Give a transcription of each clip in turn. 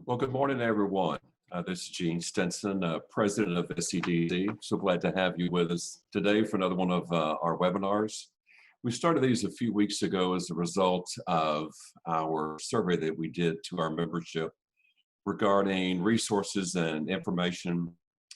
Well, good morning, everyone. This is Gene Stenson, President of SCDC. So glad to have you with us today for another one of our webinars. We started these a few weeks ago as a result of our survey that we did to our membership regarding resources and information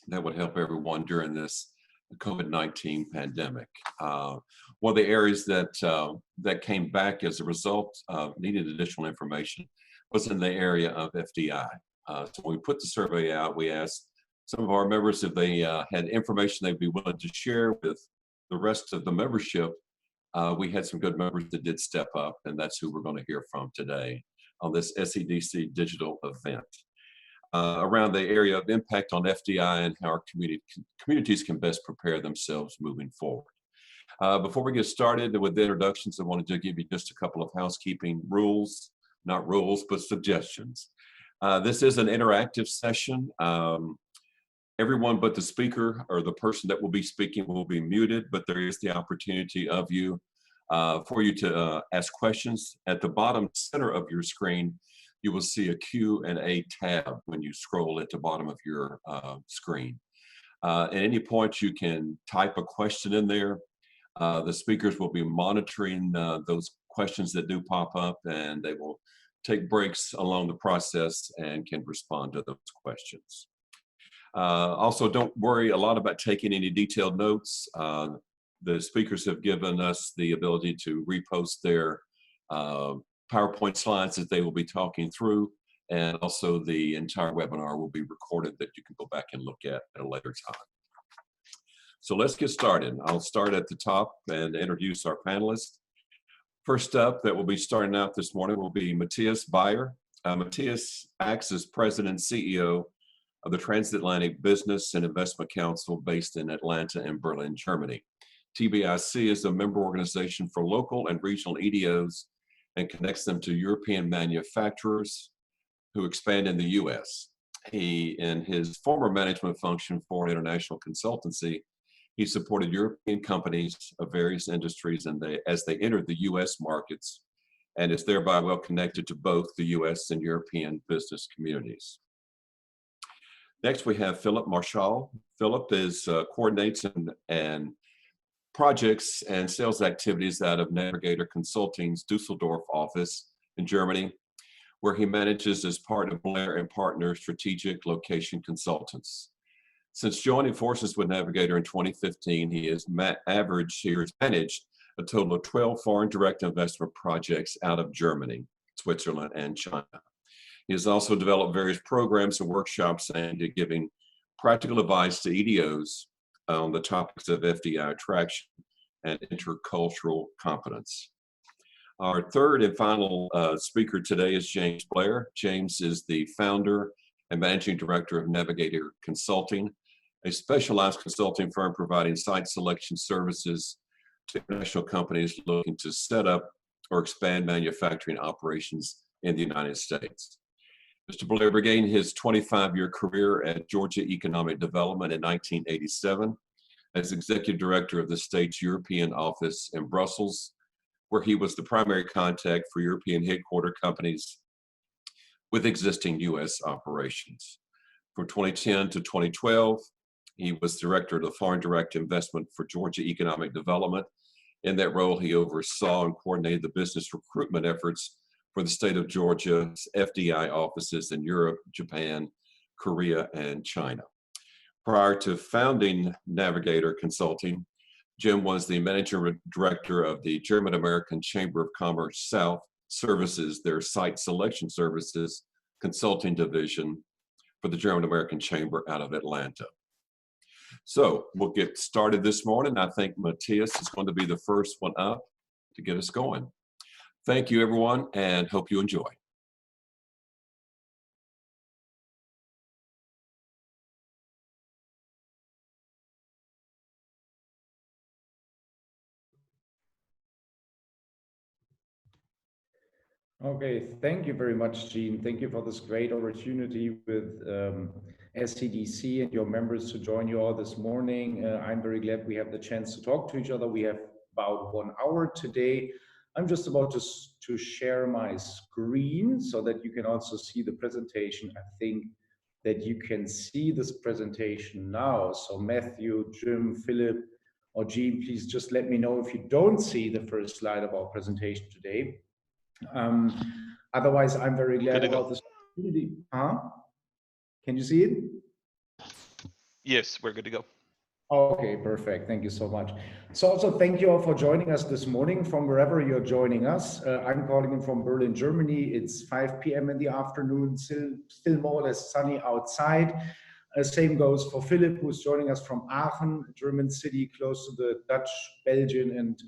that would help everyone during this COVID-19 pandemic. One of the areas that came back as a result of needed additional information was in the area of FDI. So when we put the survey out, we asked some of our members if they had information they'd be willing to share with the rest of the membership. We had some good members that did step up, and that's who we're going to hear from today on this SCDC digital event. Around the area of impact on FDI and how our communities can best prepare themselves moving forward. Before we get started with the introductions, I wanted to give you just a couple of housekeeping rules, not rules, but suggestions. This is an interactive session. Everyone but the speaker or the person that will be speaking will be muted, but there is the opportunity for you to ask questions. At the bottom center of your screen, you will see a Q&A tab when you scroll at the bottom of your screen. At any point, you can type a question in there. The speakers will be monitoring those questions that do pop up, and they will take breaks along the process and can respond to those questions. Also, don't worry a lot about taking any detailed notes. The speakers have given us the ability to repost their PowerPoint slides that they will be talking through, and also the entire webinar will be recorded that you can go back and look at a later time. So let's get started. I'll start at the top and introduce our panelists. First up, that will be starting out this morning will be Matthias Bayer. Matthias acts as President and CEO of the Transatlantic Business and Investment Council based in Atlanta and Berlin, Germany. TBIC is a member organization for local and regional EDOs and connects them to European manufacturers who expand in the US. He, in his former management function for an international consultancy, he supported European companies of various industries as they entered the US markets, and is thereby well connected to both the US and European business communities. Next, we have Philip Marshall. Philip coordinates and projects and sales activities out of Navigator Consulting's Dusseldorf office in Germany, where he manages as part of Blair and Partners Strategic Location Consultants. Since joining forces with Navigator in 2015, he has managed a total of 12 foreign direct investment projects out of Germany, Switzerland, and China. He has also developed various programs and workshops aimed at giving practical advice to EDOs on the topics of FDI attraction and intercultural competence. Our third and final speaker today is James Blair. James is the founder and managing director of Navigator Consulting, a specialized consulting firm providing site selection services to international companies looking to set up or expand manufacturing operations in the United States. Mr. Blair began his 25-year career at Georgia Economic Development in 1987 as executive director of the state's European office in Brussels, where he was the primary contact for European headquarter companies with existing U.S. operations. From 2010 to 2012, he was director of the Foreign Direct Investment for Georgia Economic Development. In that role, he oversaw and coordinated the business recruitment efforts for the state of Georgia's FDI offices in Europe, Japan, Korea, and China. Prior to founding Navigator Consulting, Jim was the managing director of the German-American Chamber of Commerce South Services, their site selection services consulting division for the German-American Chamber out of Atlanta. So we'll get started this morning. I think Matthias is going to be the first one up to get us going. Thank you, everyone, and hope you enjoy. Okay, thank you very much, Gene. Thank you for this great opportunity with SCDC and your members to join you all this morning. I'm very glad we have the chance to talk to each other. We have about 1 hour today. I'm just about to share my screen so that you can also see the presentation. I think that you can see this presentation now. So Matthew, Jim, Philip, or Jean, please just let me know if you don't see the first slide of our presentation today. Otherwise, I'm very glad about this opportunity. Can you see it? Yes, we're good to go. Okay, perfect. Thank you so much. So also thank you all for joining us this morning from wherever you're joining us. I'm calling in from Berlin, Germany. It's 5 p.m. in the afternoon, still more or less sunny outside. Same goes for Philip, who's joining us from Aachen, a German city close to the Dutch, Belgian, and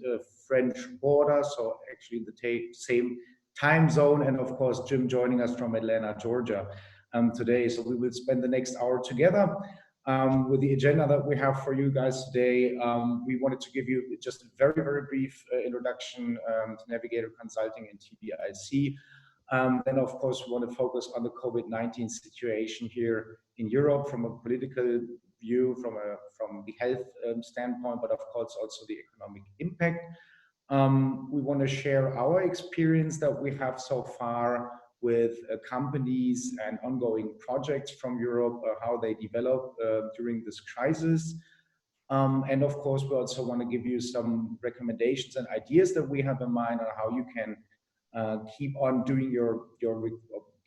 French border. So actually the same time zone. And of course, Jim joining us from Atlanta, Georgia today. So we will spend the next hour together. With the agenda that we have for you guys today, we wanted to give you just a very, very brief introduction to Navigator Consulting and TBIC. Then, of course, we want to focus on the COVID-19 situation here in Europe from a political view, from the health standpoint, but of course also the economic impact. We want to share our experience that we have so far with companies and ongoing projects from Europe, how they develop during this crisis. And of course, we also want to give you some recommendations and ideas that we have in mind on how you can keep on doing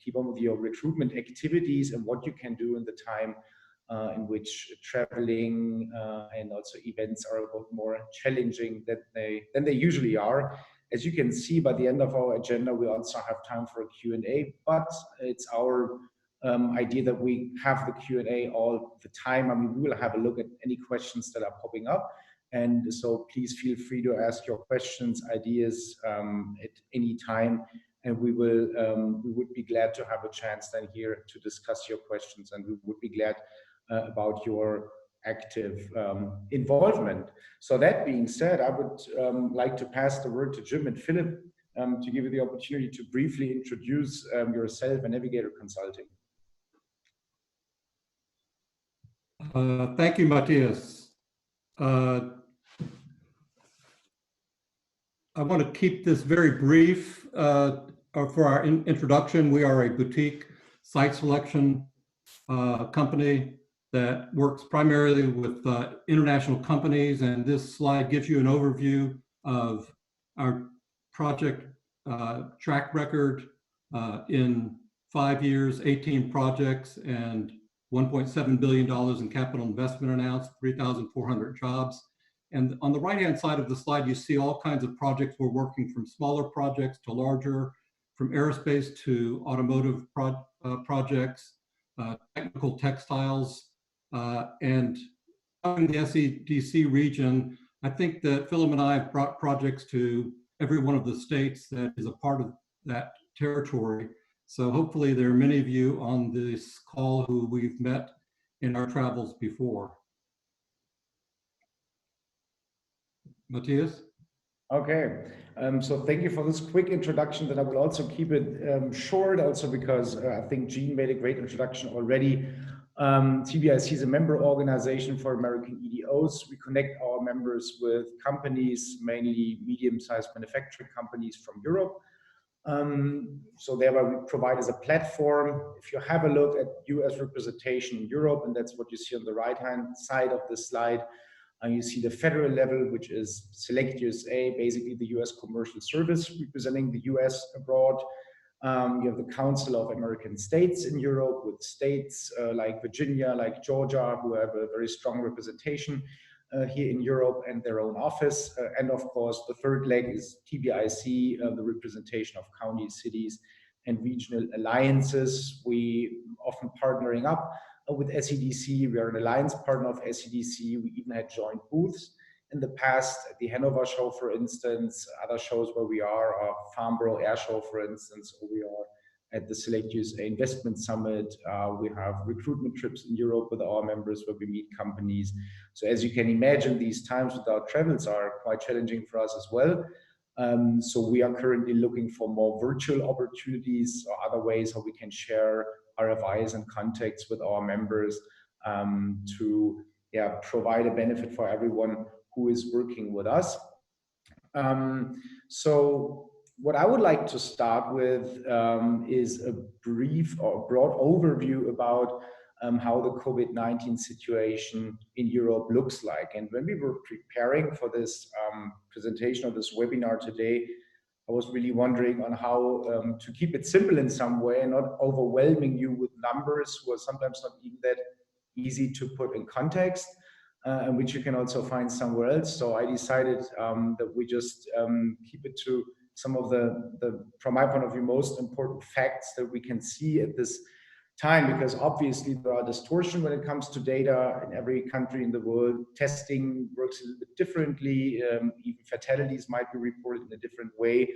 keep on with your recruitment activities and what you can do in the time in which traveling and also events are a bit more challenging than they usually are. As you can see, by the end of our agenda, we also have time for a Q&A, but it's our idea that we have the Q&A all the time. I mean, we will have a look at any questions that are popping up. And so please feel free to ask your questions, ideas at any time. And we would be glad to have a chance then here to discuss your questions. And we would be glad about your active involvement. So that being said, I would like to pass the word to Jim and Philip to give you the opportunity to briefly introduce yourself and Navigator Consulting. Thank you, Matthias. I want to keep this very brief for our introduction. We are a boutique site selection company that works primarily with international companies, and this slide gives you an overview of our project track record in 5 years, 18 projects, and $1.7 billion in capital investment announced, 3,400 jobs. And on the right-hand side of the slide, you see all kinds of projects we're working, from smaller projects to larger, from aerospace to automotive projects, technical textiles, and in the SEDC region. I think that Philip and I have brought projects to every one of the states that is a part of that territory. So hopefully there are many of you on this call who we've met in our travels before. Matthias? Okay, so thank you for this quick introduction. That I will also keep it short, also because I think Jean made a great introduction already. TBIC is a member organization for American EDOs. We connect our members with companies, mainly medium-sized manufacturing companies from Europe. So thereby we provide as a platform. If you have a look at US representation in Europe, and that's what you see on the right-hand side of the slide, and you see the federal level, which is Select USA, basically the US commercial service representing the US abroad. You have the Council of American States in Europe, with states like Virginia, like Georgia, who have a very strong representation here in Europe and their own office. And of course, the third leg is TBIC, the representation of counties, cities, and regional alliances. We often partnering up with SEDC. We are an alliance partner of SEDC. We even had joint booths in the past at the Hanover show, for instance. Other shows where we are Farnborough Air Show, for instance, or we are at the Select USA Investment Summit. We have recruitment trips in Europe with our members where we meet companies. So as you can imagine, these times without travels are quite challenging for us as well. So we are currently looking for more virtual opportunities or other ways how we can share RFIs and contacts with our members to provide a benefit for everyone who is working with us. So what I would like to start with is a brief or broad overview about how the COVID-19 situation in Europe looks like. And when we were preparing for this presentation of this webinar today, I was really wondering on how to keep it simple in some way and not overwhelming you with numbers who are sometimes not even that easy to put in context, and which you can also find somewhere else. So I decided that we just keep it to some of the, from my point of view, most important facts that we can see at this time, because obviously there are distortions when it comes to data in every country in the world. Testing works a little bit differently. Even fatalities might be reported in a different way.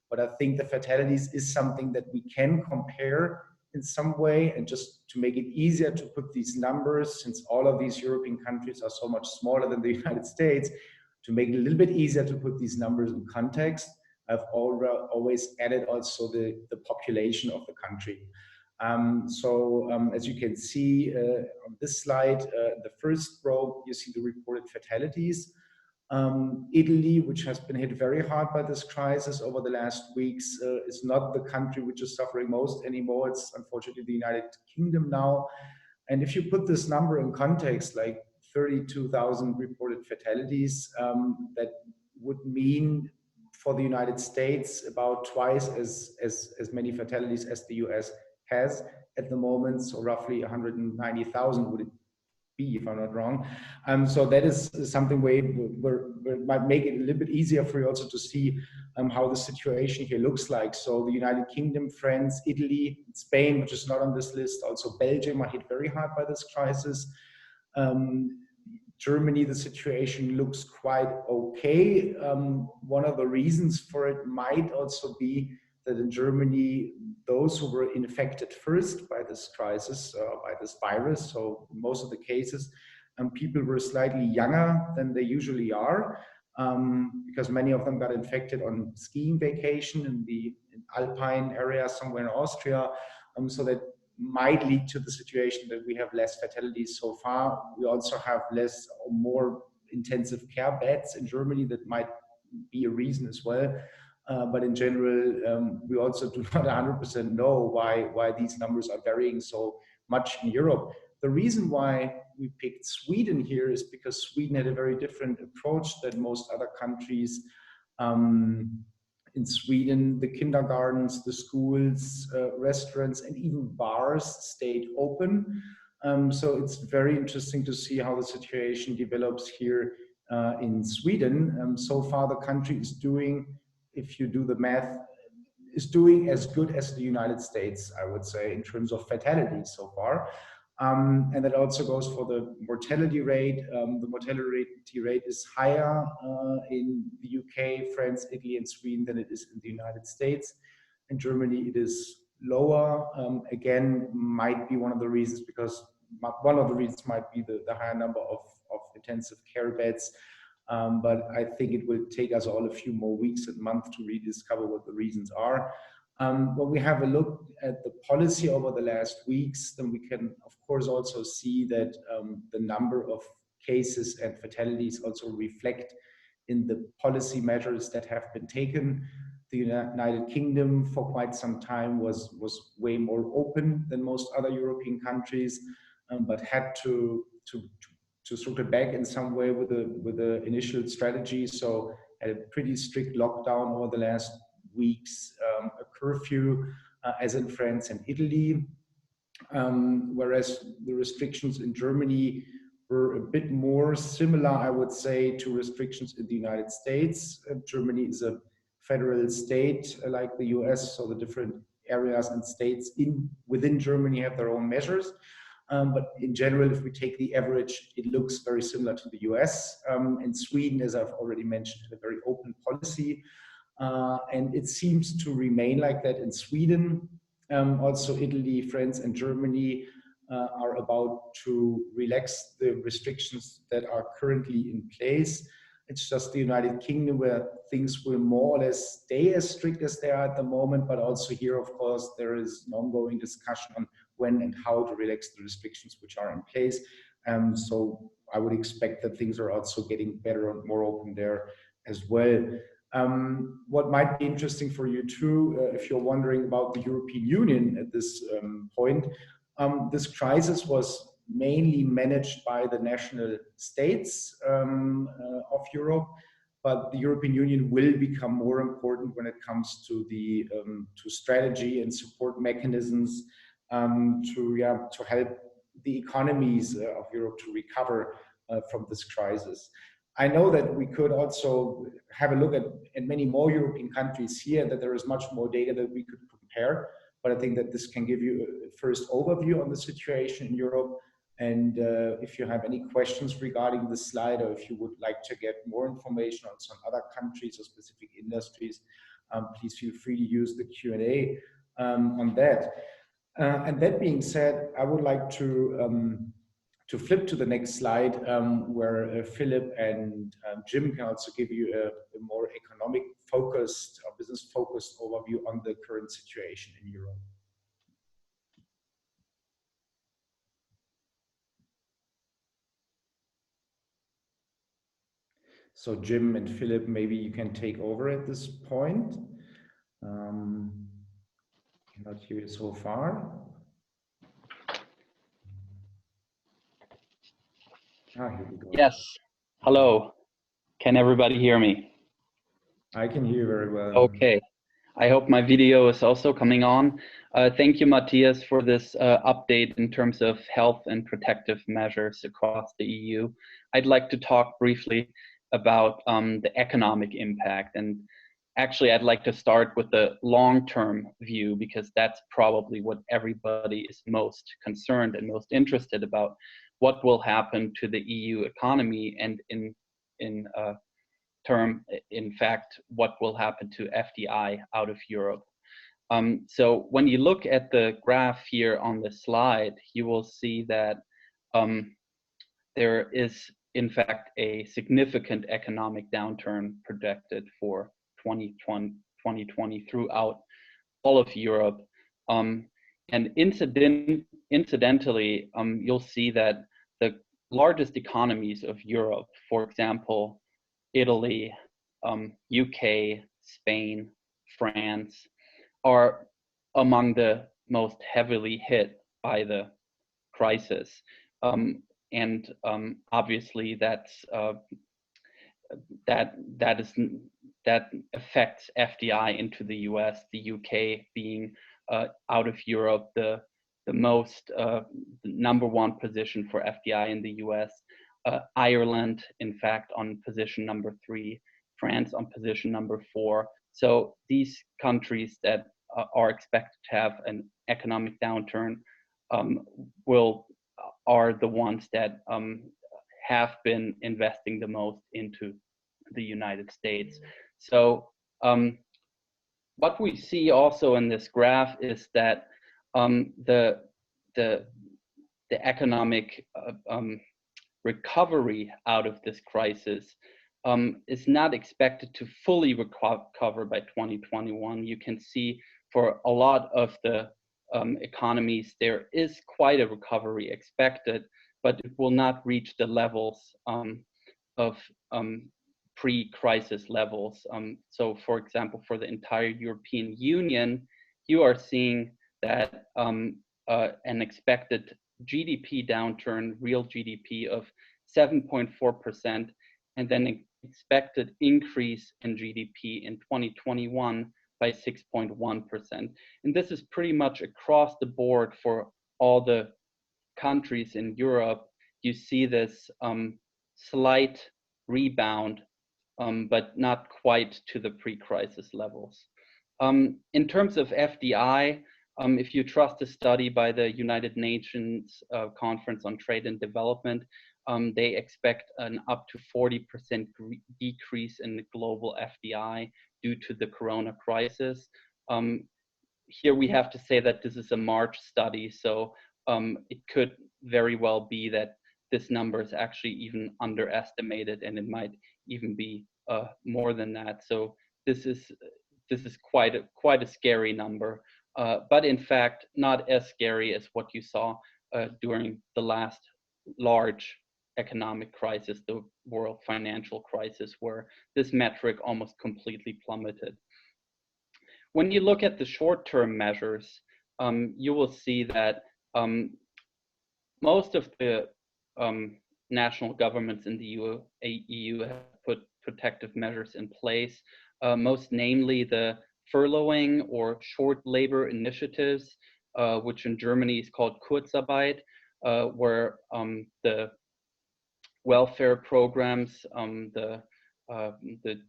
But I think the fatalities is something that we can compare in some way, and just to make it easier to put these numbers, since all of these European countries are so much smaller than the United States, to make it a little bit easier to put these numbers in context, I've always added also the population of the country. As you can see on this slide, the first row, you see the reported fatalities. Italy, which has been hit very hard by this crisis over the last weeks, is not the country which is suffering most anymore. It's unfortunately the United Kingdom now. And if you put this number in context, like 32,000 reported fatalities, that would mean for the United States about twice as many fatalities as the US has at the moment. So roughly 190,000 would it be, if I'm not wrong. So that is something where might make it a little bit easier for you also to see how the situation here looks like. So the United Kingdom, France, Italy, Spain, which is not on this list, also Belgium are hit very hard by this crisis. Germany, the situation looks quite okay. One of the reasons for it might also be that in Germany, those who were infected first by this crisis, by this virus, so in most of the cases, people were slightly younger than they usually are, because many of them got infected on skiing vacation in the Alpine area somewhere in Austria. So that might lead to the situation that we have less fatalities so far. We also have less or more intensive care beds in Germany. That might be a reason as well. But in general, we also do not 100% know why these numbers are varying so much in Europe. The reason why we picked Sweden here is because Sweden had a very different approach than most other countries. In Sweden, the kindergartens, the schools, restaurants, and even bars stayed open. So it's very interesting to see how the situation develops here in Sweden. So far, the country is doing, if you do the math, is doing as good as the United States, I would say, in terms of fatalities so far. And that also goes for the mortality rate. The mortality rate is higher in the UK, France, Italy, and Sweden than it is in the United States. In Germany, it is lower. Again, might be one of the reasons, because one of the reasons might be the higher number of intensive care beds. But I think it will take us all a few more weeks and months to rediscover what the reasons are. When we have a look at the policy over the last weeks, then we can, of course, also see that the number of cases and fatalities also reflect in the policy measures that have been taken. The United Kingdom for quite some time was way more open than most other European countries, but had to circle back in some way with the initial strategy. So had a pretty strict lockdown over the last weeks, a curfew, as in France and Italy, whereas the restrictions in Germany were a bit more similar, I would say, to restrictions in the United States. Germany is a federal state like the US, so the different areas and states within Germany have their own measures. But in general, if we take the average, it looks very similar to the US. In Sweden, as I've already mentioned, a very open policy. And it seems to remain like that in Sweden. Also, Italy, France, and Germany are about to relax the restrictions that are currently in place. It's just the United Kingdom where things will more or less stay as strict as they are at the moment. But also here, of course, there is an ongoing discussion on when and how to relax the restrictions which are in place. So I would expect that things are also getting better and more open there as well. What might be interesting for you too, if you're wondering about the European Union at this point, this crisis was mainly managed by the national states of Europe, but the European Union will become more important when it comes to the to strategy and support mechanisms to help the economies of Europe to recover from this crisis. I know that we could also have a look at many more European countries here, that there is much more data that we could compare, but I think that this can give you a first overview on the situation in Europe. And if you have any questions regarding this slide, or if you would like to get more information on some other countries or specific industries, please feel free to use the Q&A on that. And that being said, I would like to flip to the next slide, where Philip and Jim can also give you a more economic focused or business focused overview on the current situation in Europe. So Jim and Philip, maybe you can take over at this point. Cannot hear you so far. Here we go. Yes. Hello. Can everybody hear me? I can hear you very well. Okay. I hope my video is also coming on. Thank you, Matthias, for this update in terms of health and protective measures across the EU. I'd like to talk briefly about the economic impact. And actually, I'd like to start with the long-term view, because that's probably what everybody is most concerned and most interested about. What will happen to the EU economy, and in fact, what will happen to FDI out of Europe. So when you look at the graph here on the slide, you will see that there is, in fact, a significant economic downturn projected for 2020 throughout all of Europe. And incidentally, you'll see that the largest economies of Europe, for example, Italy, UK, Spain, France, are among the most heavily hit by the crisis. And obviously that affects FDI into the US, the UK being out of Europe, the most number one position for FDI in the US, Ireland, in fact, on position number 3, France on position number 4. So these countries that are expected to have an economic downturn are the ones that have been investing the most into the United States. So what we see also in this graph is that the economic recovery out of this crisis is not expected to fully recover by 2021. You can see for a lot of the economies, there is quite a recovery expected, but it will not reach the levels of pre-crisis levels. So for example, for the entire European Union, you are seeing that an expected GDP downturn, real GDP of 7.4%, and then an expected increase in GDP in 2021 by 6.1%. And this is pretty much across the board for all the countries in Europe. You see this slight rebound, but not quite to the pre-crisis levels. In terms of FDI, if you trust a study by the United Nations Conference on Trade and Development, they expect an up to 40% decrease in the global FDI due to the corona crisis. Here we have to say that this is a March study, so it could very well be that this number is actually even underestimated, and it might even be more than that. So this is quite a scary number, but in fact not as scary as what you saw during the last large economic crisis, the world financial crisis, where this metric almost completely plummeted. When you look at the short-term measures, you will see that most of the national governments in the EU have put protective measures in place, most namely the furloughing or short labor initiatives, which in Germany is called Kurzarbeit, where the welfare programs, the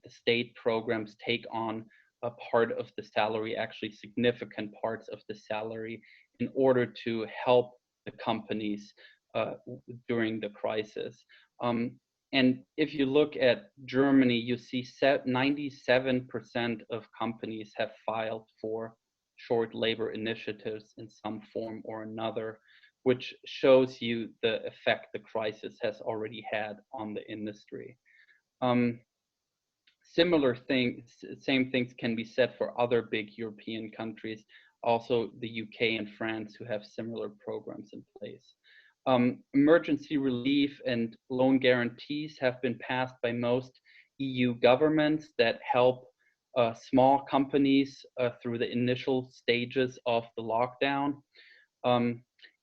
state programs take on a part of the salary, actually significant parts of the salary, in order to help the companies during the crisis. And if you look at Germany, you see 97% of companies have filed for short labor initiatives in some form or another, which shows you the effect the crisis has already had on the industry. Similar things, same things can be said for other big European countries, also the UK and France, who have similar programs in place. Emergency relief and loan guarantees have been passed by most EU governments that help small companies through the initial stages of the lockdown.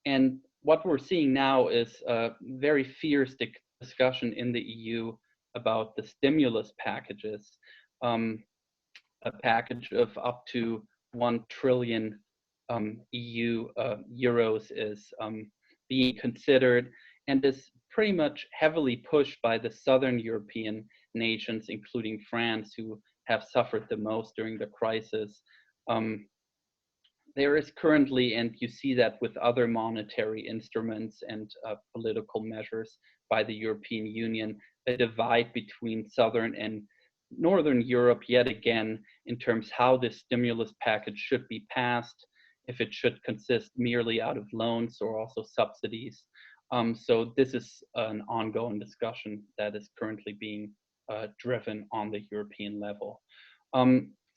And what we're seeing now is a very fierce discussion in the EU about the stimulus packages. A package of up to 1 trillion EU euros is being considered, and is pretty much heavily pushed by the Southern European nations, including France, who have suffered the most during the crisis. There is currently, and you see that with other monetary instruments and political measures by the European Union, a divide between Southern and Northern Europe yet again in terms how this stimulus package should be passed, if it should consist merely out of loans or also subsidies. So this is an ongoing discussion that is currently being driven on the European level.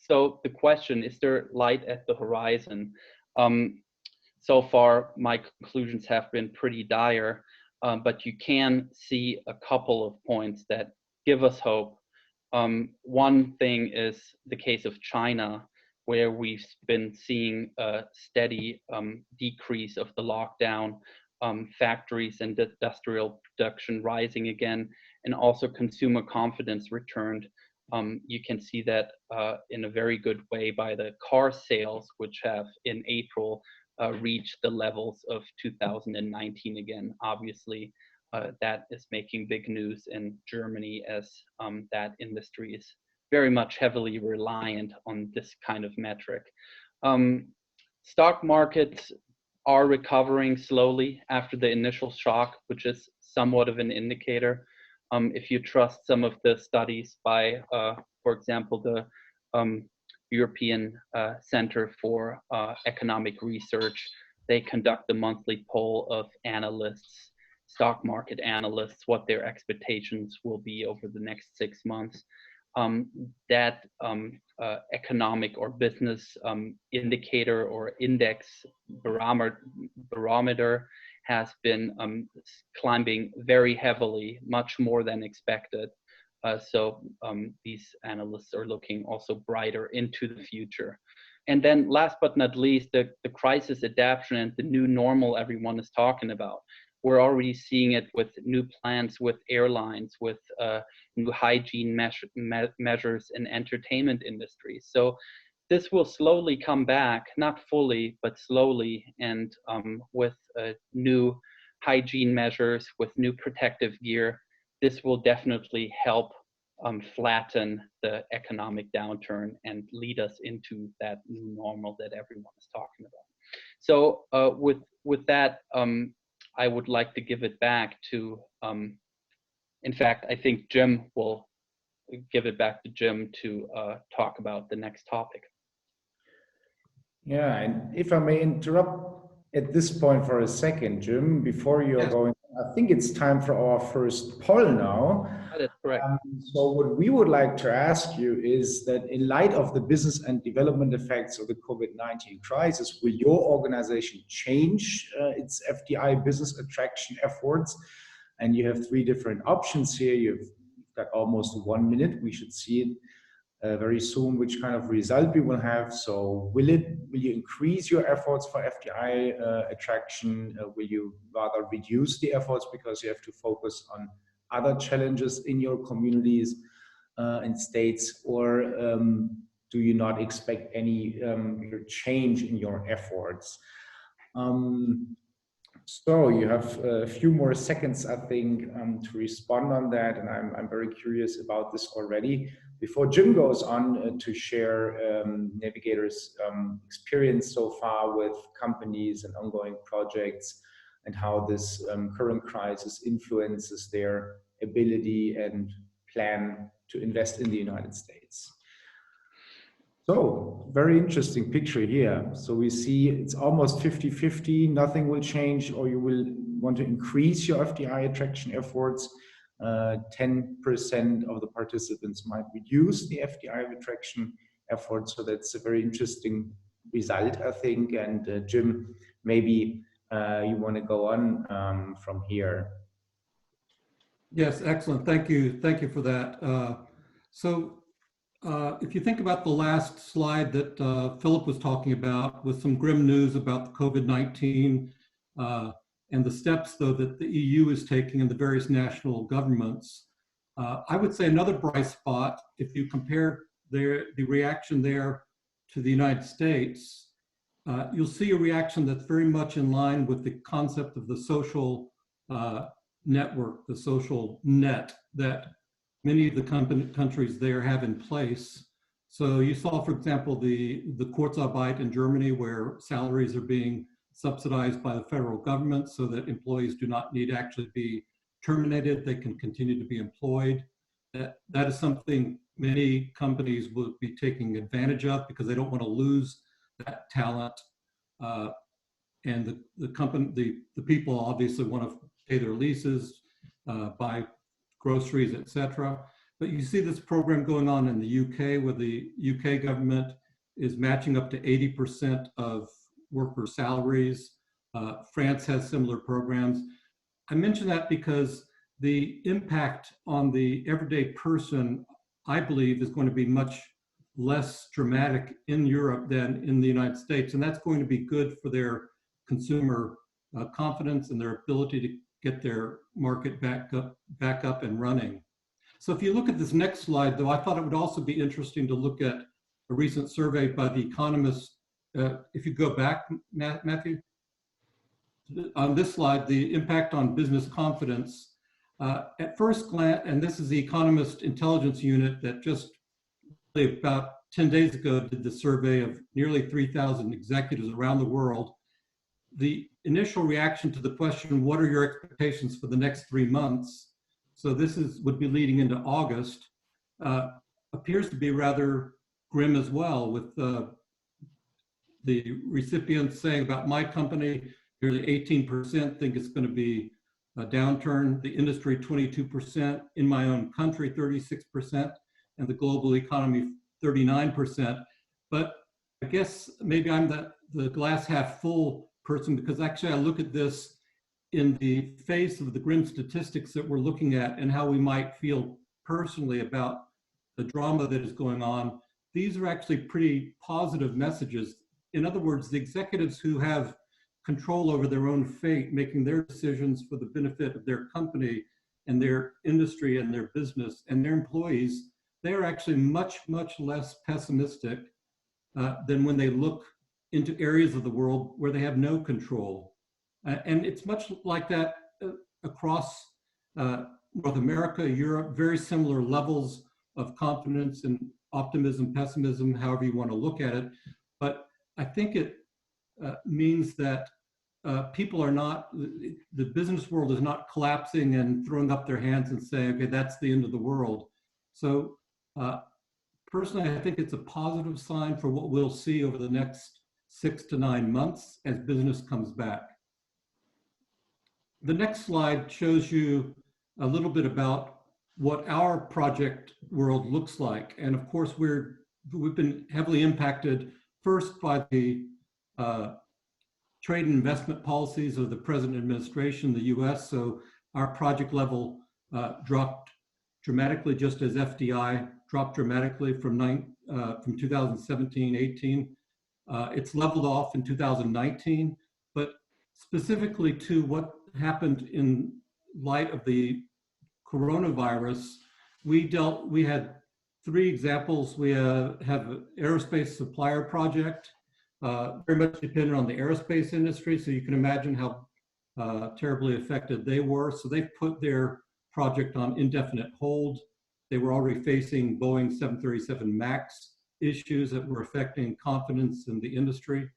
So the question, is there light at the horizon? So far, my conclusions have been pretty dire, but you can see a couple of points that give us hope. One thing is the case of China, where we've been seeing a steady decrease of the lockdown, factories and industrial production rising again, and also consumer confidence returned. You can see that in a very good way by the car sales, which have in April reached the levels of 2019 again. Obviously, that is making big news in Germany, as that industry is very much heavily reliant on this kind of metric. Stock markets are recovering slowly after the initial shock, which is somewhat of an indicator. If you trust some of the studies by, for example, the European Center for Economic Research, they conduct a monthly poll of analysts, stock market analysts, what their expectations will be over the next 6 months. That economic or business indicator or index barometer has been climbing very heavily, much more than expected. So these analysts are looking also brighter into the future. And then last but not least, the crisis adaptation and the new normal everyone is talking about. We're already seeing it with new plans with airlines, with new hygiene measures in entertainment industries. So this will slowly come back, not fully, but slowly, and with new hygiene measures, with new protective gear. This will definitely help flatten the economic downturn and lead us into that new normal that everyone is talking about. So with that, I would like to give it back to, in fact, I think Jim will give it back to Jim to talk about the next topic. Yeah, and if I may interrupt at this point for a second, Jim, before you're going, I think it's time for our first poll now. That's correct. So what we would like to ask you is that in light of the business and development effects of the COVID-19 crisis, will your organization change its FDI business attraction efforts? And you have 3 different options here. You've got almost 1 minute. We should see it very soon, which kind of result we will have. So will you increase your efforts for FDI attraction? Will you rather reduce the efforts because you have to focus on other challenges in your communities and states, or do you not expect any change in your efforts? So you have a few more seconds, I think, to respond on that, and I'm very curious about this already. Before Jim goes on to share Navigator's experience so far with companies and ongoing projects, and how this current crisis influences their ability and plan to invest in the United States. So, very interesting picture here. So we see it's almost 50-50, nothing will change, or you will want to increase your FDI attraction efforts. 10% of the participants might reduce the FDI attraction efforts. So that's a very interesting result, I think. And Jim, maybe you want to go on from here. Yes, excellent. Thank you. Thank you for that. If you think about the last slide that Philip was talking about, with some grim news about the COVID-19 and the steps, though, that the EU is taking and the various national governments, I would say another bright spot, if you compare the reaction there to the United States, you'll see a reaction that's very much in line with the concept of the social network, the social net that many of the countries there have in place. So you saw, for example, the Kurzarbeit in Germany, where salaries are being subsidized by the federal government so that employees do not need to actually be terminated. They can continue to be employed. That is something many companies will be taking advantage of because they don't want to lose that talent. And the people obviously want to pay their leases, buy groceries, etc. But you see this program going on in the UK, where the UK government is matching up to 80% of worker salaries. France has similar programs. I mention that because the impact on the everyday person, I believe, is going to be much less dramatic in Europe than in the United States. And that's going to be good for their consumer confidence and their ability to get their market back up and running. So if you look at this next slide, though, I thought it would also be interesting to look at a recent survey by The Economist. If you go back, Matthew, on this slide, the impact on business confidence. At first glance, and this is the Economist Intelligence Unit that just about 10 days ago did the survey of nearly 3,000 executives around the world. The initial reaction to the question, what are your expectations for the next 3 months? So this would be leading into August, appears to be rather grim as well, with the recipients saying about my company, nearly 18% think it's going to be a downturn, the industry 22%, in my own country 36%, and the global economy 39%. But I guess maybe I'm the glass half full person, because actually I look at this in the face of the grim statistics that we're looking at and how we might feel personally about the drama that is going on. These are actually pretty positive messages. In other words, the executives who have control over their own fate, making their decisions for the benefit of their company and their industry and their business and their employees, they are actually much, much less pessimistic than when they look into areas of the world where they have no control. And it's much like that across North America, Europe, very similar levels of confidence and optimism, pessimism, however you want to look at it. But I think it means that people are not, the business world is not collapsing and throwing up their hands and saying, okay, that's the end of the world. So personally, I think it's a positive sign for what we'll see over the next 6 to 9 months as business comes back. The next slide shows you a little bit about what our project world looks like. And of course, we've been heavily impacted first by the trade and investment policies of the present administration, the US. So our project level dropped dramatically, just as FDI dropped dramatically from 2017-18. It's leveled off in 2019, but specifically to what happened in light of the coronavirus, we had 3 examples. We have an aerospace supplier project, very much dependent on the aerospace industry. So you can imagine how terribly affected they were. So they've put their project on indefinite hold. They were already facing Boeing 737 MAX issues that were affecting confidence in the industry.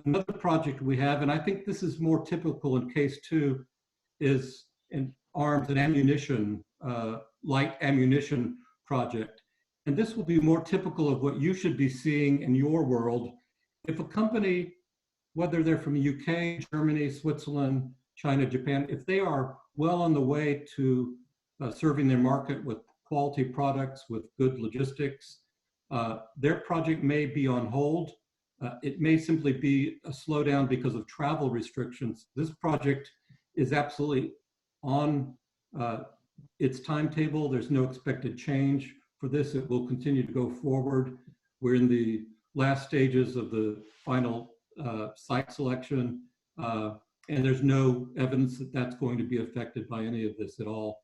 Another project we have, and I think this is more typical in case 2, is an arms and ammunition, light ammunition project. And this will be more typical of what you should be seeing in your world. If a company, whether they're from the UK, Germany, Switzerland, China, Japan, if they are well on the way to serving their market with quality products, with good logistics, their project may be on hold. It may simply be a slowdown because of travel restrictions. This project is absolutely on its timetable. There's no expected change for this. It will continue to go forward. We're in the last stages of the final site selection, and there's no evidence that that's going to be affected by any of this at all.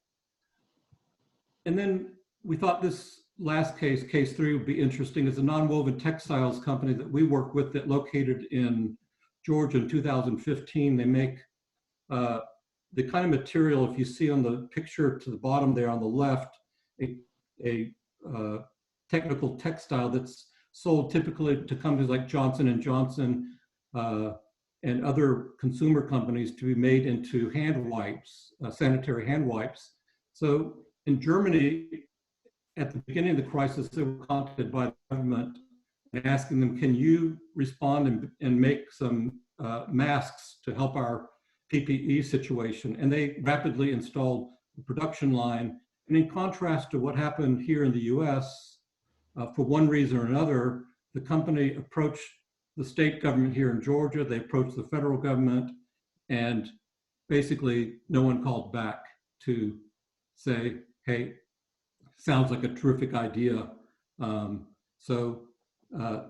And then we thought this last case, case 3, would be interesting. It's a nonwoven textiles company that we work with that located in Georgia in 2015. They make the kind of material, if you see on the picture to the bottom there on the left, a technical textile that's sold typically to companies like Johnson & Johnson and other consumer companies to be made into hand wipes, sanitary hand wipes. So in Germany, at the beginning of the crisis, they were contacted by the government and asking them, can you respond and make some masks to help our PPE situation? And they rapidly installed the production line. And in contrast to what happened here in the US, for one reason or another, the company approached the state government here in Georgia, they approached the federal government, and basically no one called back to say, hey, sounds like a terrific idea.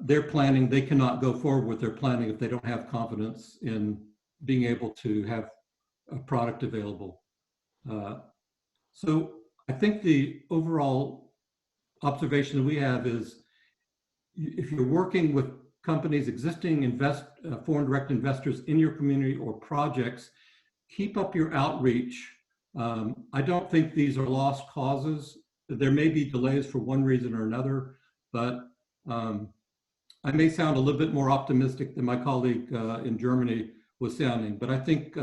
They're planning, they cannot go forward with their planning if they don't have confidence in being able to have a product available. So I think the overall observation that we have is if you're working with companies, existing foreign direct investors in your community or projects, keep up your outreach. I don't think these are lost causes. There may be delays for one reason or another, but I may sound a little bit more optimistic than my colleague in Germany was sounding, but I think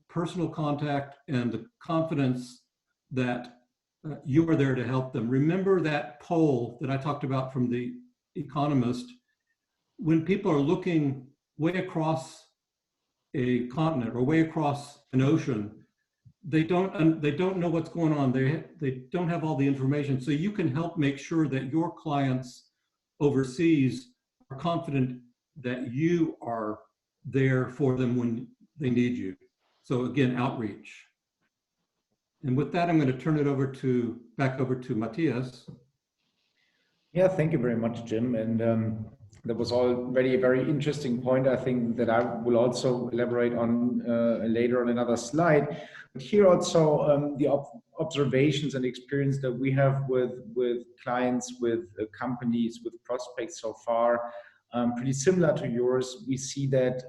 personal contact and the confidence that you are there to help them. Remember that poll that I talked about from the Economist. When people are looking way across a continent or way across an ocean, they don't know what's going on. They don't have all the information. So you can help make sure that your clients overseas are confident that you are there for them when they need you. So again, outreach. And with that, I'm going to turn it back over to Matthias. Yeah, thank you very much, Jim. And that was already a very interesting point, I think, that I will also elaborate on later on another slide. But here also the observations and experience that we have with clients, with companies, with prospects so far, pretty similar to yours. We see that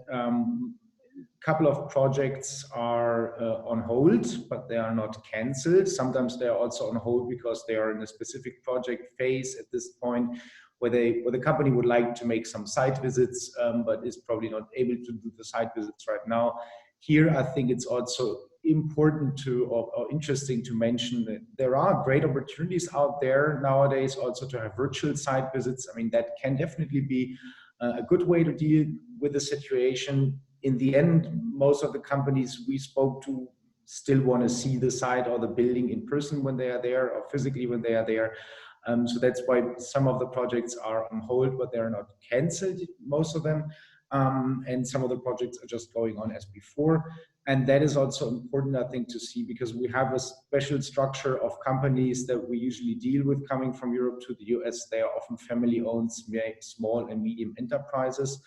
couple of projects are on hold, but they are not canceled. Sometimes they are also on hold because they are in a specific project phase at this point where the company would like to make some site visits, but is probably not able to do the site visits right now. Here, I think it's also important or interesting to mention that there are great opportunities out there nowadays also to have virtual site visits. I mean, that can definitely be a good way to deal with the situation. In the end, most of the companies we spoke to still want to see the site or the building in person when they are there, or physically when they are there. So that's why some of the projects are on hold, but they're not canceled, most of them. And some of the projects are just going on as before. And that is also important, I think, to see, because we have a special structure of companies that we usually deal with coming from Europe to the US. They are often family-owned, small and medium enterprises.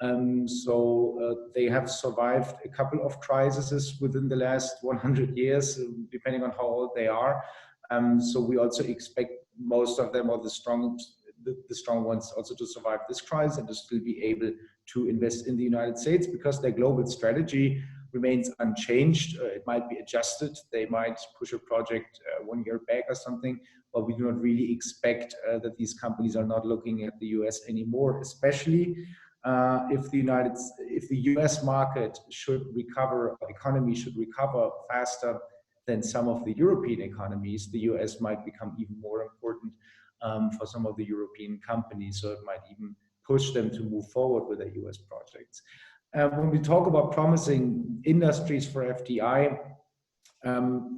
They have survived a couple of crises within the last 100 years, depending on how old they are. So we also expect most of them, or the strong ones, also to survive this crisis and to still be able to invest in the United States, because their global strategy remains unchanged. It might be adjusted. They might push a project 1 year back or something, but we do not really expect that these companies are not looking at the US anymore, especially if the US market should recover, economy should recover faster than some of the European economies. The US might become even more important for some of the European companies, so it might even push them to move forward with their US projects. When we talk about promising industries for FDI,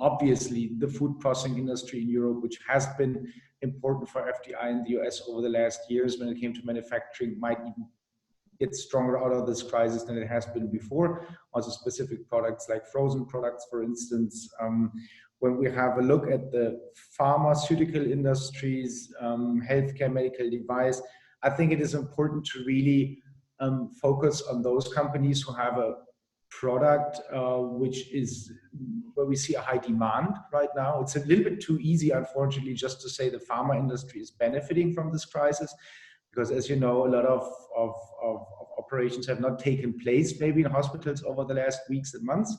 obviously the food processing industry in Europe, which has been important for FDI in the US over the last years when it came to manufacturing, might even get stronger out of this crisis than it has been before. Also specific products like frozen products, for instance. When we have a look at the pharmaceutical industries, healthcare, medical device, I think it is important to really focus on those companies who have a product which is where we see a high demand right now. It's a little bit too easy, unfortunately, just to say the pharma industry is benefiting from this crisis, because as you know, a lot of operations have not taken place maybe in hospitals over the last weeks and months.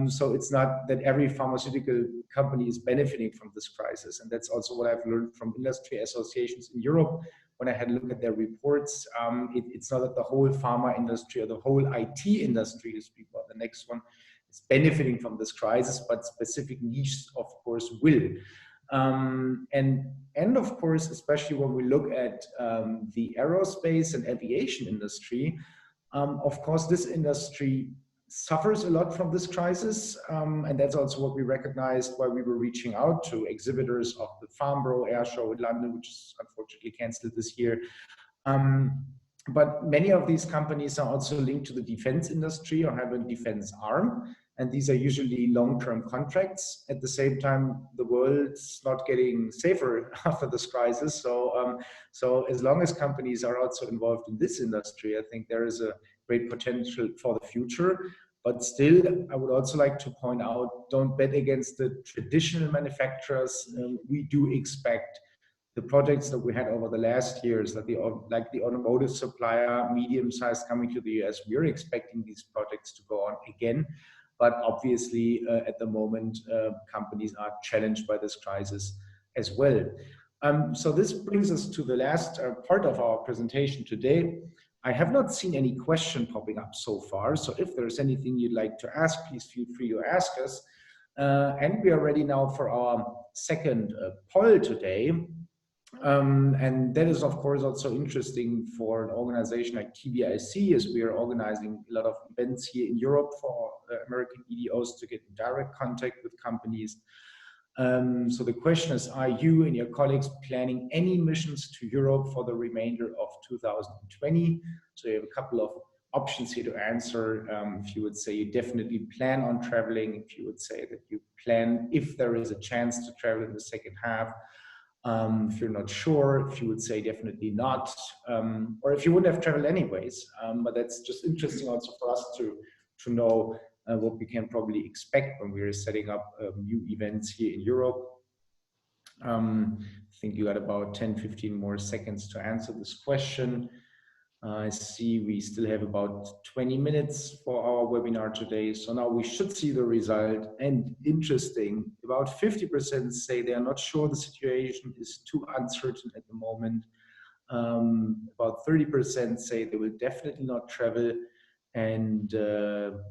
So it's not that every pharmaceutical company is benefiting from this crisis. And that's also what I've learned from industry associations in Europe. When I had a look at their reports, it's not that the whole pharma industry or the whole IT industry, to speak about the next one, is benefiting from this crisis, but specific niches, of course, will. And of course, especially when we look at the aerospace and aviation industry, of course, this industry suffers a lot from this crisis. And that's also what we recognized while we were reaching out to exhibitors of the Farnborough Air Show in London, which is unfortunately canceled this year. But many of these companies are also linked to the defense industry or have a defense arm. And these are usually long-term contracts. At the same time, the world's not getting safer after this crisis. So as long as companies are also involved in this industry, I think there is a great potential for the future. But still, I would also like to point out, don't bet against the traditional manufacturers. We do expect the projects that we had over the last years, like the automotive supplier, medium-sized coming to the US, we're expecting these projects to go on again. But obviously, at the moment, companies are challenged by this crisis as well. So this brings us to the last part of our presentation today. I have not seen any question popping up so far. So if there's anything you'd like to ask, please feel free to ask us. And we are ready now for our second poll today. And that is, of course, also interesting for an organization like TBIC, as we are organizing a lot of events here in Europe for American EDOs to get in direct contact with companies. So the question is, are you and your colleagues planning any missions to Europe for the remainder of 2020? So you have a couple of options here to answer. If you would say you definitely plan on traveling, if you would say that you plan if there is a chance to travel in the second half, if you're not sure, if you would say definitely not, or if you wouldn't have traveled anyways. But that's just interesting also for us to know what we can probably expect when we're setting up new events here in Europe. I think you got about 10-15 more seconds to answer this question. I see we still have about 20 minutes for our webinar today. So now we should see the result. And interesting, about 50% say they are not sure the situation is too uncertain at the moment. About 30% say they will definitely not travel. And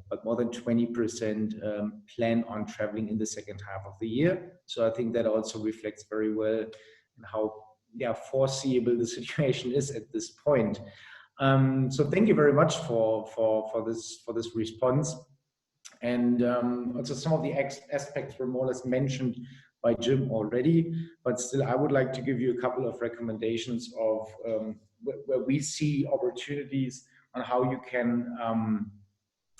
but more than 20% plan on traveling in the second half of the year. So I think that also reflects very well in how foreseeable the situation is at this point. So thank you very much for this response. And also some of the aspects were more or less mentioned by Jim already, but still I would like to give you a couple of recommendations of where we see opportunities on how you can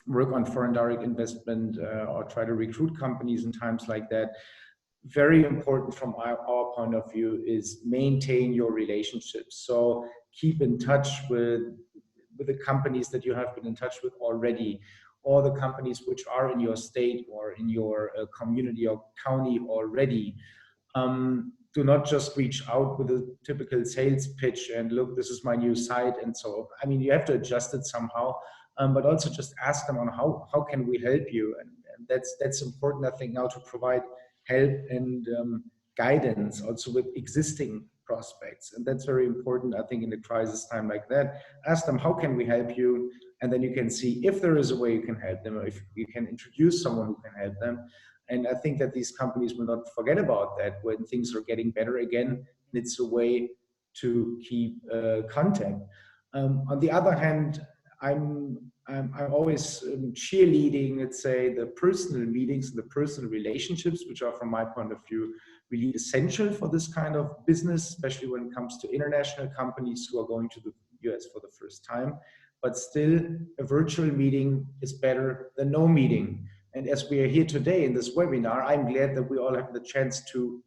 work on foreign direct investment or try to recruit companies in times like that. Very important from our point of view is maintain your relationships. So keep in touch with the companies that you have been in touch with already, or the companies which are in your state or in your community or county already. Do not just reach out with a typical sales pitch and look, this is my new site and so on. I mean, you have to adjust it somehow, but also just ask them on how can we help you, and that's important, I think, now to provide help and guidance also with existing prospects. And that's very important, I think, in a crisis time like that. Ask them, how can we help you? And then you can see if there is a way you can help them, or if you can introduce someone who can help them. And I think that these companies will not forget about that when things are getting better again. It's a way to keep contact. On the other hand, I'm always cheerleading, let's say, the personal meetings, the personal relationships, which are, from my point of view, really essential for this kind of business, especially when it comes to international companies who are going to the US for the first time. But still, a virtual meeting is better than no meeting. And as we are here today in this webinar, I'm glad that we all have the chance to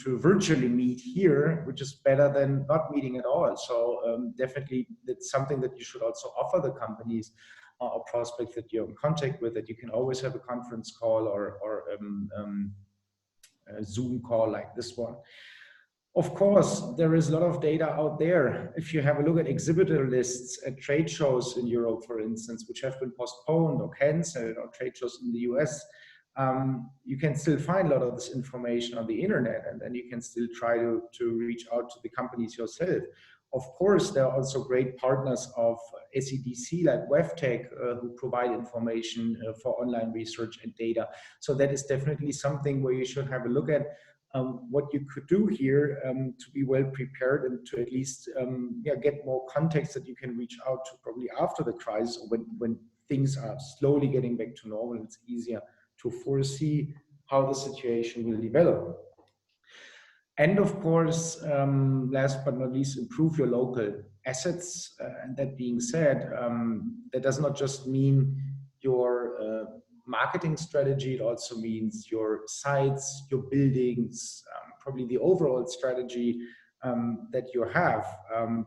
virtually meet here, which is better than not meeting at all. So definitely it's something that you should also offer the companies or prospects that you're in contact with, that you can always have a conference call or a Zoom call like this one. Of course, there is a lot of data out there. If you have a look at exhibitor lists at trade shows in Europe, for instance, which have been postponed or canceled, or trade shows in the US, you can still find a lot of this information on the internet, and then you can still try to reach out to the companies yourself. Of course, there are also great partners of SEDC like WebTech who provide information for online research and data. So that is definitely something where you should have a look at what you could do here to be well prepared and to at least get more context that you can reach out to probably after the crisis, or when things are slowly getting back to normal. It's easier to foresee how the situation will develop. And of course, last but not least, improve your local assets. And that being said, that does not just mean your marketing strategy, it also means your sites, your buildings, probably the overall strategy that you have,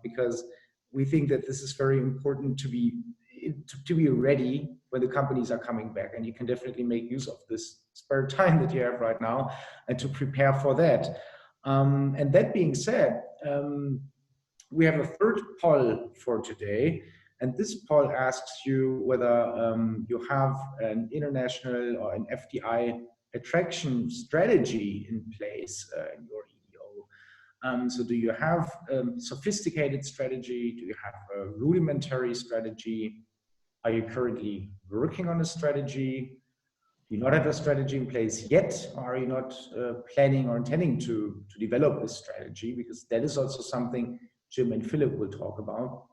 because we think that this is very important to be ready when the companies are coming back. And you can definitely make use of this spare time that you have right now and to prepare for that. And that being said, we have a third poll for today. And this poll asks you whether you have an international or an FDI attraction strategy in place in your EDO. So do you have a sophisticated strategy? Do you have a rudimentary strategy? Are you currently working on a strategy? Do you not have a strategy in place yet? Or are you not planning or intending to develop a strategy? Because that is also something Jim and Philip will talk about.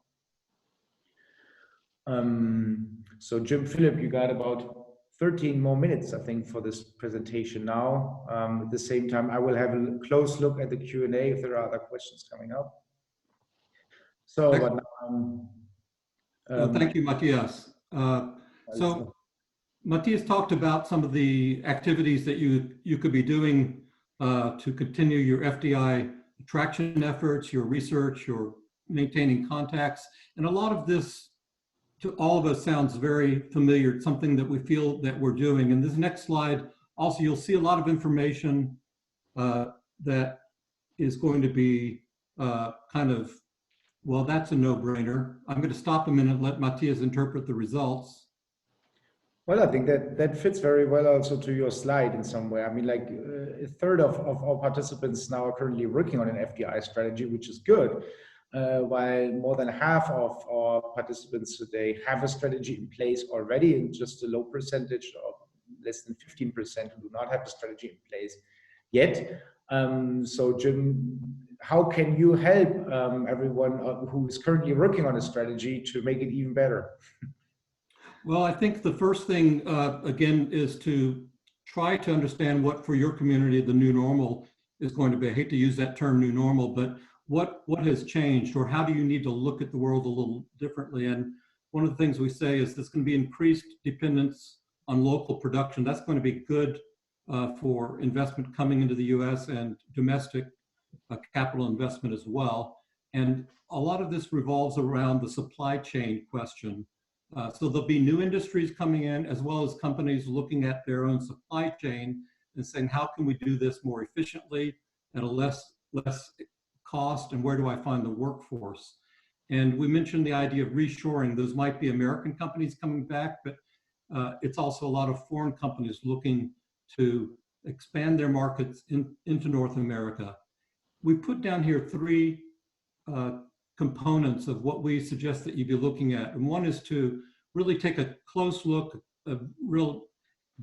So Jim, Philip, you got about 13 more minutes, I think, for this presentation now. At the same time, I will have a close look at the Q&A if there are other questions coming up. So, thank you, Matthias. So Matthias talked about some of the activities that you could be doing to continue your FDI attraction efforts, your research, your maintaining contacts, and a lot of this to all of us sounds very familiar. It's something that we feel that we're doing. In this next slide, also you'll see a lot of information that is going to be kind of, well, that's a no-brainer. I'm going to stop a minute and let Matthias interpret the results. Well, I think that fits very well also to your slide in some way. I mean, like a third of our participants now are currently working on an FDI strategy, which is good. While more than half of our participants today have a strategy in place already, and just a low percentage of less than 15% who do not have a strategy in place yet. So Jim, how can you help everyone who is currently working on a strategy to make it even better? Well, I think the first thing, again, is to try to understand what for your community the new normal is going to be. I hate to use that term new normal, but what has changed, or how do you need to look at the world a little differently? And one of the things we say is there's going to be increased dependence on local production. That's going to be good for investment coming into the US and domestic capital investment as well. And a lot of this revolves around the supply chain question. So there'll be new industries coming in, as well as companies looking at their own supply chain and saying, how can we do this more efficiently at a less cost, and where do I find the workforce? And we mentioned the idea of reshoring. Those might be American companies coming back, but it's also a lot of foreign companies looking to expand their markets into North America. We put down here three components of what we suggest that you be looking at. And one is to really take a close look, a real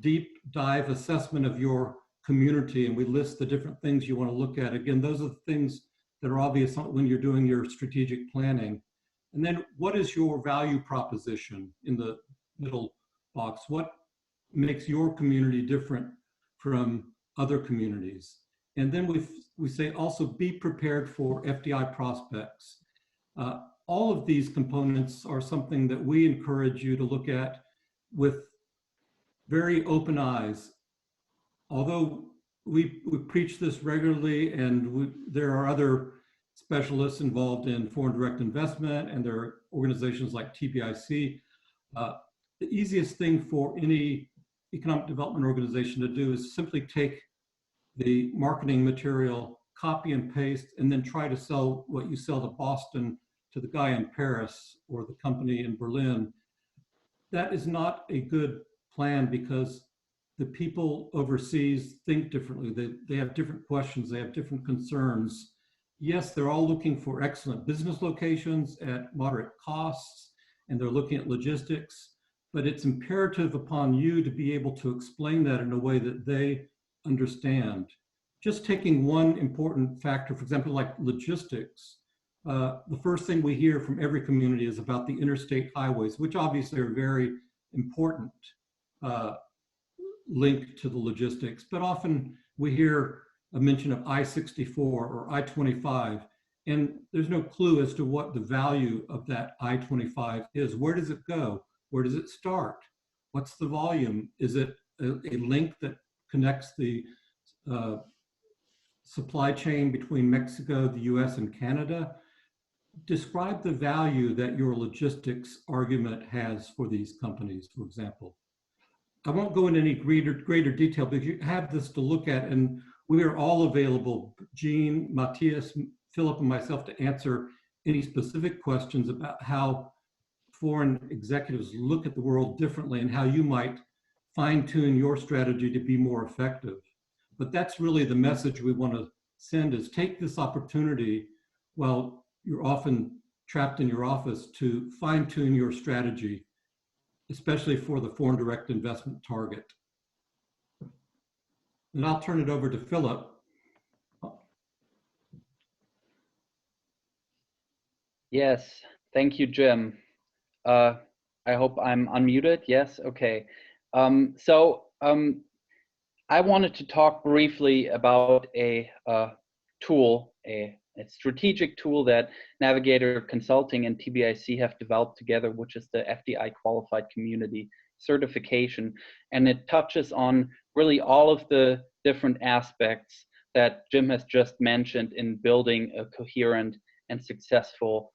deep dive assessment of your community. And we list the different things you want to look at. Again, those are the things that are obvious when you're doing your strategic planning. And then what is your value proposition in the middle box? What makes your community different from other communities? And then we say also be prepared for FDI prospects. All of these components are something that we encourage you to look at with very open eyes. Although we preach this regularly, and there are other specialists involved in foreign direct investment, and there are organizations like TBIC. The easiest thing for any economic development organization to do is simply take the marketing material, copy and paste, and then try to sell what you sell to Boston to the guy in Paris or the company in Berlin. That is not a good plan, because the people overseas think differently. They have different questions, they have different concerns. Yes, they're all looking for excellent business locations at moderate costs, and they're looking at logistics, but it's imperative upon you to be able to explain that in a way that they understand. Just taking one important factor, for example, like logistics, the first thing we hear from every community is about the interstate highways, which obviously are very important link to the logistics, but often we hear a mention of I-64 or I-25, and there's no clue as to what the value of that I-25 is. Where does it go? Where does it start? What's the volume? Is it a link that connects the supply chain between Mexico, the US, and Canada? Describe the value that your logistics argument has for these companies, for example. I won't go into any greater detail, but you have this to look at, and we are all available, Jean, Matthias, Philip, and myself, to answer any specific questions about how foreign executives look at the world differently and how you might fine-tune your strategy to be more effective. But that's really the message we want to send, is take this opportunity while you're often trapped in your office to fine-tune your strategy, especially for the foreign direct investment target. And I'll turn it over to Philip. Yes, thank you, Jim. I hope I'm unmuted. Yes, okay. I wanted to talk briefly about a tool, a strategic tool that Navigator Consulting and TBIC have developed together, which is the FDI Qualified Community Certification. And it touches on really all of the different aspects that Jim has just mentioned in building a coherent and successful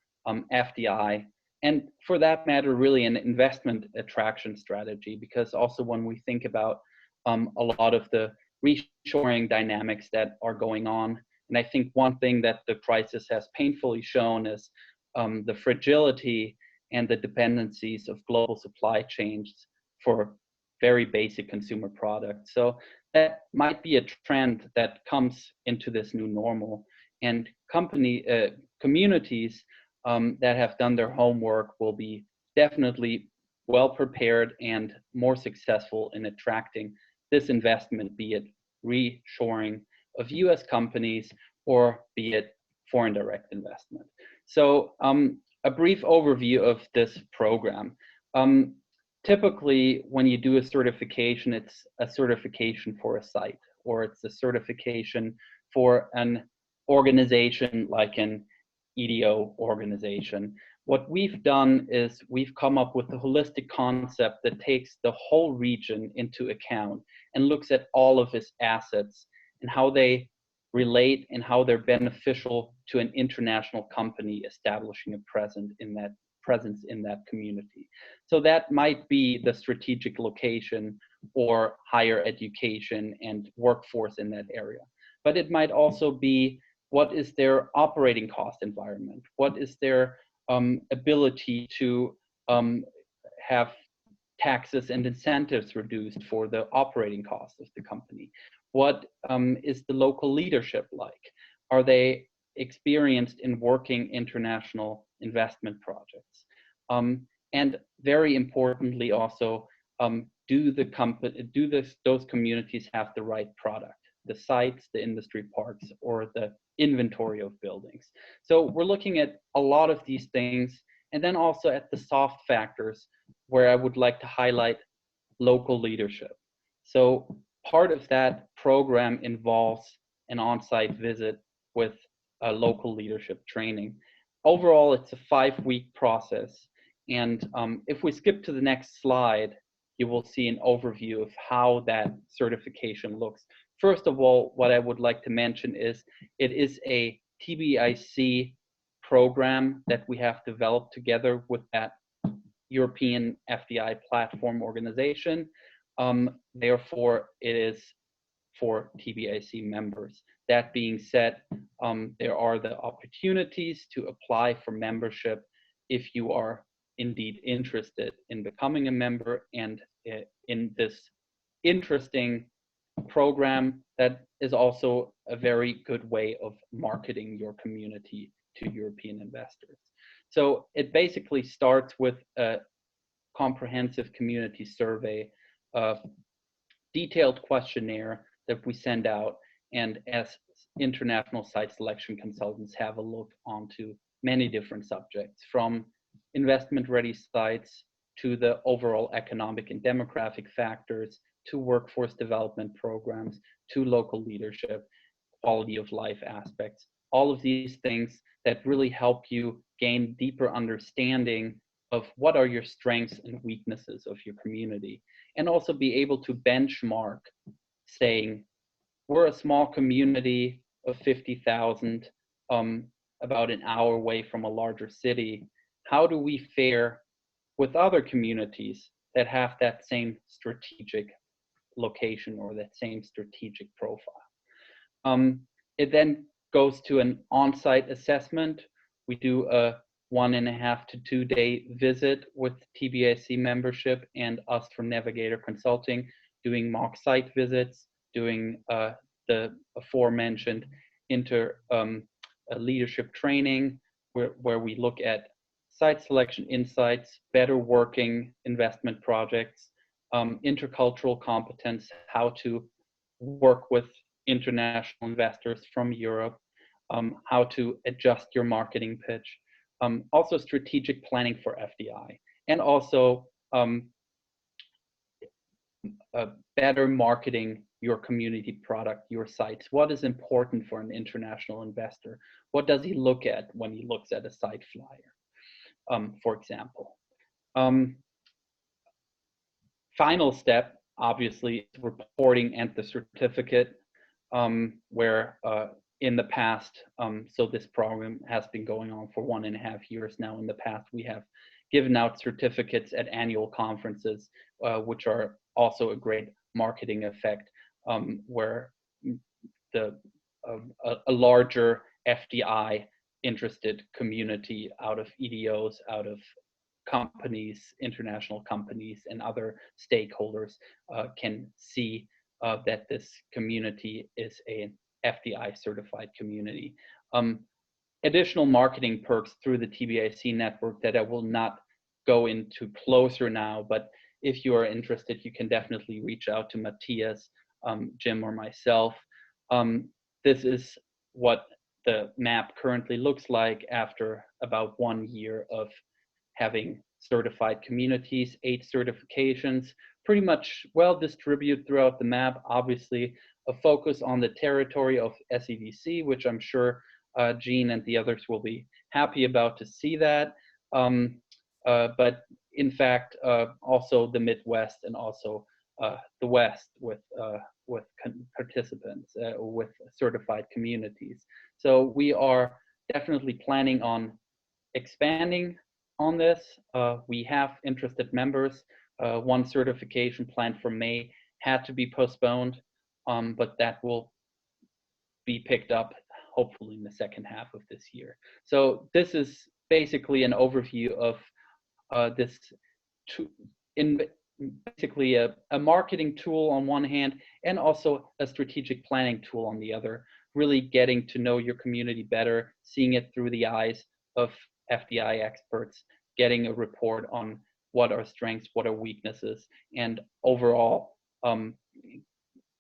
FDI. And for that matter, really an investment attraction strategy, because also when we think about a lot of the reshoring dynamics that are going on, and I think one thing that the crisis has painfully shown is the fragility and the dependencies of global supply chains for very basic consumer products. So that might be a trend that comes into this new normal, and communities that have done their homework will be definitely well prepared and more successful in attracting this investment, be it reshoring of US companies or be it foreign direct investment. So a brief overview of this program. Typically, when you do a certification, it's a certification for a site, or it's a certification for an organization like an EDO organization, what we've done is we've come up with a holistic concept that takes the whole region into account and looks at all of its assets and how they relate and how they're beneficial to an international company establishing a presence in that community. So that might be the strategic location or higher education and workforce in that area. But it might also be, what is their operating cost environment? What is their ability to have taxes and incentives reduced for the operating costs of the company? What is the local leadership like? Are they experienced in working international investment projects? And very importantly also, do those communities have the right product? The sites, the industry parks, or the inventory of buildings? So we're looking at a lot of these things, and then also at the soft factors, where I would like to highlight local leadership. So part of that program involves an on-site visit with a local leadership training. Overall, it's a 5-week process. And if we skip to the next slide, you will see an overview of how that certification looks. First of all, what I would like to mention is it is a TBIC program that we have developed together with that European FDI platform organization. Therefore, it is for TBIC members. That being said, there are the opportunities to apply for membership if you are indeed interested in becoming a member and in this interesting program that is also a very good way of marketing your community to European investors. So it basically starts with a comprehensive community survey, a detailed questionnaire that we send out, and as international site selection consultants have a look onto many different subjects, from investment ready sites to the overall economic and demographic factors, to workforce development programs, to local leadership, quality of life aspects, all of these things that really help you gain deeper understanding of what are your strengths and weaknesses of your community, and also be able to benchmark, saying, we're a small community of 50,000, about an hour away from a larger city. How do we fare with other communities that have that same strategic location or that same strategic profile? It then goes to an on-site assessment. We do a 1.5 to 2 day visit with TBIC membership and us from Navigator Consulting, doing mock site visits, doing the aforementioned leadership training, where we look at site selection insights, better working investment projects, intercultural competence, how to work with international investors from Europe, how to adjust your marketing pitch, also strategic planning for FDI, and also better marketing your community product, your sites. What is important for an international investor? What does he look at when he looks at a site flyer, for example? Final step, obviously, is reporting and the certificate, where in the past, so this program has been going on for 1.5 years now. In the past, we have given out certificates at annual conferences, which are also a great marketing effect, where a larger FDI interested community out of EDOs, out of companies, international companies, and other stakeholders can see that this community is an FDI certified community. Additional marketing perks through the TBIC network that I will not go into closer now, but if you are interested, you can definitely reach out to Matthias, Jim, or myself. This is what the map currently looks like after about 1 year of having certified communities, 8 certifications, pretty much well distributed throughout the map. Obviously, a focus on the territory of SEDC, which I'm sure Gene and the others will be happy about to see that. but in fact, also the Midwest and also the West with participants, with certified communities. So we are definitely planning on expanding on this. We have interested members. One certification planned for May had to be postponed, but that will be picked up hopefully in the second half of this year. So this is basically an overview of this basically a marketing tool on one hand, and also a strategic planning tool on the other, really getting to know your community better, seeing it through the eyes of FDI experts, getting a report on what are strengths, what are weaknesses, and overall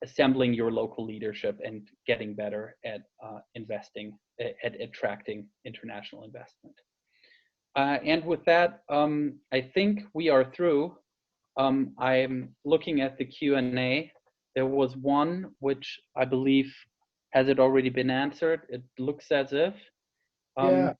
assembling your local leadership and getting better at investing, at attracting international investment. And with that, I think we are through. I'm looking at the Q&A. There was one which I believe, has it already been answered? It looks as if. Yeah,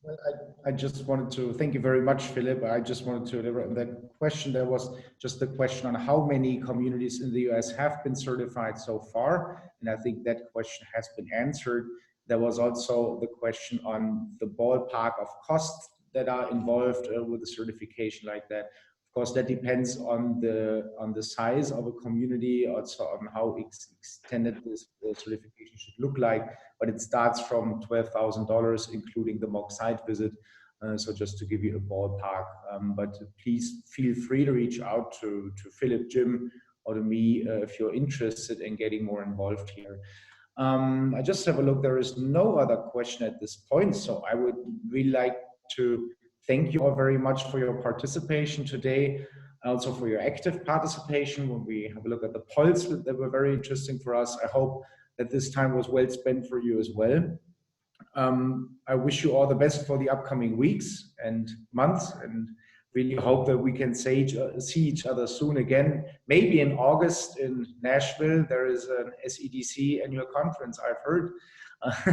I just wanted to thank you very much, Philip. I just wanted to that question. There was just the question on how many communities in the US have been certified so far, and I think that question has been answered. There was also the question on the ballpark of costs that are involved with a certification like that. Of course, that depends on the size of a community, also on how extended this certification should look like. But it starts from $12,000, including the mock site visit. So just to give you a ballpark. But please feel free to reach out to Philip, Jim, or to me if you're interested in getting more involved here. I just have a look. There is no other question at this point. So I would really like to thank you all very much for your participation today, also for your active participation. When we have a look at the polls that were very interesting for us, I hope that this time was well spent for you as well. I wish you all the best for the upcoming weeks and months, and really hope that we can see each other soon again. Maybe in August in Nashville, there is an SEDC annual conference, I've heard.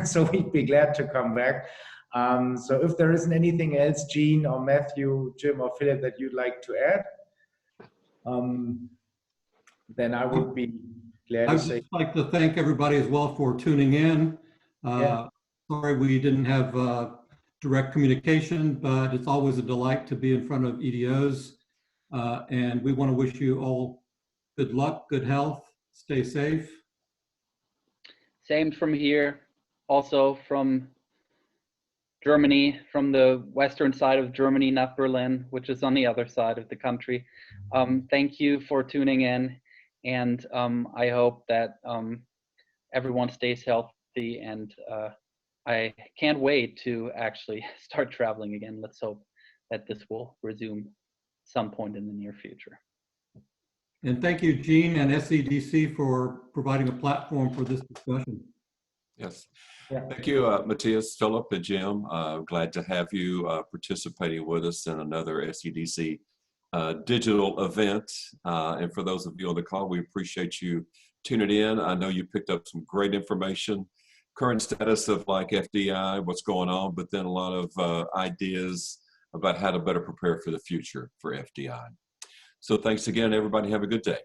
So we'd be glad to come back. So if there isn't anything else, Jean or Matthew, Jim or Philip, that you'd like to add, then I would be glad to say. I'd just like to thank everybody as well for tuning in. Sorry we didn't have direct communication, but it's always a delight to be in front of EDOs. And we want to wish you all good luck, good health, stay safe. Same from here, also from Germany, from the western side of Germany, not Berlin, which is on the other side of the country. Thank you for tuning in, and I hope that everyone stays healthy, and I can't wait to actually start traveling again. Let's hope that this will resume some point in the near future. And thank you, Jean and SEDC, for providing a platform for this discussion. Yes. Yeah. Thank you, Matthias, Philip, and Jim. Glad to have you participating with us in another SEDC digital event. And for those of you on the call, we appreciate you tuning in. I know you picked up some great information, current status of like FDI, what's going on, but then a lot of ideas about how to better prepare for the future for FDI. So thanks again, everybody. Have a good day.